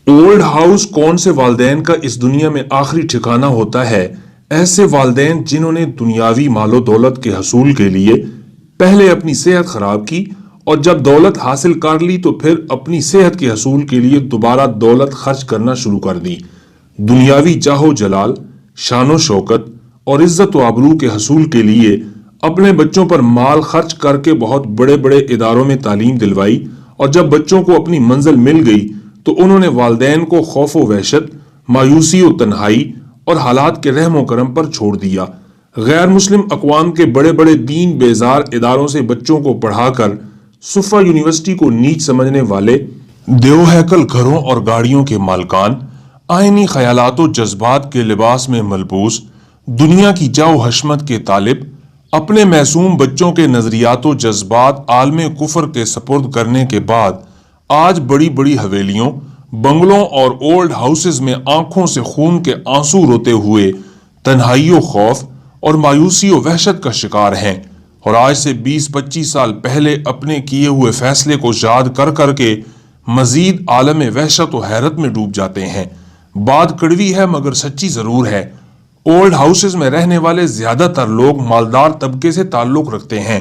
Old house کون سے والدین کا اس دنیا میں آخری ٹھکانہ ہوتا ہے؟ ایسے والدین جنہوں نے دنیاوی مال و دولت کے حصول کے لیے پہلے اپنی صحت خراب کی اور جب دولت حاصل کر لی تو پھر اپنی صحت کے حصول کے لیے دوبارہ دولت خرچ کرنا شروع کر دی۔ دنیاوی جاہ و جلال، شان و شوکت اور عزت و آبرو کے حصول کے لیے اپنے بچوں پر مال خرچ کر کے بہت بڑے بڑے اداروں میں تعلیم دلوائی، اور جب بچوں کو اپنی منزل مل گئی تو انہوں نے والدین کو خوف و وحشت، مایوسی و تنہائی اور حالات کے رحم و کرم پر چھوڑ دیا۔ غیر مسلم اقوام کے بڑے بڑے دین بیزار اداروں سے بچوں کو پڑھا کر صفا یونیورسٹی کو نیچ سمجھنے والے دیو ہیکل گھروں اور گاڑیوں کے مالکان، آئینی خیالات و جذبات کے لباس میں ملبوس دنیا کی جاہ و حشمت کے طالب، اپنے معصوم بچوں کے نظریات و جذبات عالم کفر کے سپرد کرنے کے بعد آج بڑی بڑی حویلیوں، بنگلوں اور اولڈ ہاؤسز میں آنکھوں سے خون کے آنسو روتے ہوئے تنہائی و خوف اور مایوسی و وحشت کا شکار ہیں، اور آج سے 20-25 سال پہلے اپنے کیے ہوئے فیصلے کو یاد کر کر کے مزید عالم وحشت و حیرت میں ڈوب جاتے ہیں۔ بات کڑوی ہے مگر سچی ضرور ہے۔ اولڈ ہاؤسز میں رہنے والے زیادہ تر لوگ مالدار طبقے سے تعلق رکھتے ہیں،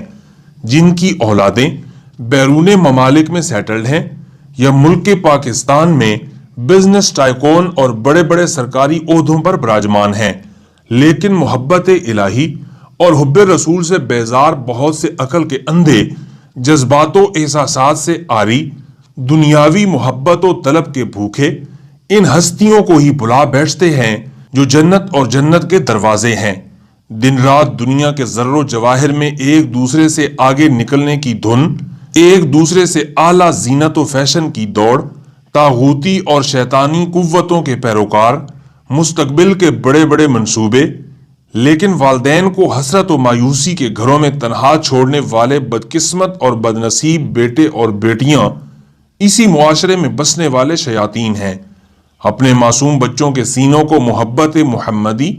جن کی اولادیں بیرون ممالک میں سیٹلڈ ہیں یا ملک پاکستان میں بزنس ٹائکون اور بڑے بڑے سرکاری عہدوں پر براجمان ہیں، لیکن محبت الہی اور حب رسول سے بیزار بہت سے عقل کے اندھے، جذبات و احساسات سے عاری، دنیاوی محبت و طلب کے بھوکے ان ہستیوں کو ہی بلا بیٹھتے ہیں جو جنت اور جنت کے دروازے ہیں۔ دن رات دنیا کے ذر و جواہر میں ایک دوسرے سے آگے نکلنے کی دھن، ایک دوسرے سے اعلیٰ زینت و فیشن کی دوڑ، طاغوتی اور شیطانی قوتوں کے پیروکار، مستقبل کے بڑے بڑے منصوبے، لیکن والدین کو حسرت و مایوسی کے گھروں میں تنہا چھوڑنے والے بدقسمت اور بدنصیب بیٹے اور بیٹیاں اسی معاشرے میں بسنے والے شیاطین ہیں۔ اپنے معصوم بچوں کے سینوں کو محبت محمدی،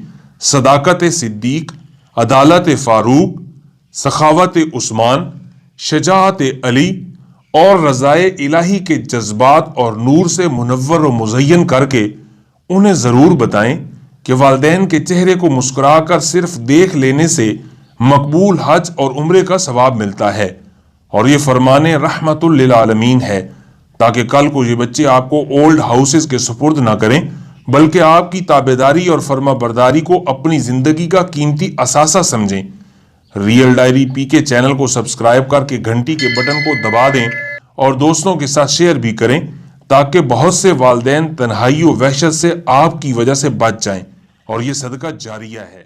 صداقت صدیق، عدالت فاروق، سخاوت عثمان، شجاعت علی اور رضائے الہی کے جذبات اور نور سے منور و مزین کر کے انہیں ضرور بتائیں کہ والدین کے چہرے کو مسکرا کر صرف دیکھ لینے سے مقبول حج اور عمرے کا ثواب ملتا ہے، اور یہ فرمان رحمت للعالمین ہے، تاکہ کل کو یہ بچے آپ کو اولڈ ہاؤسز کے سپرد نہ کریں بلکہ آپ کی تابعداری اور فرما برداری کو اپنی زندگی کا قیمتی اثاثہ سمجھیں۔ ریئل ڈائری پی کے چینل کو سبسکرائب کر کے گھنٹی کے بٹن کو دبا دیں اور دوستوں کے ساتھ شیئر بھی کریں، تاکہ بہت سے والدین تنہائی و وحشت سے آپ کی وجہ سے بچ جائیں، اور یہ صدقہ جاریہ ہے۔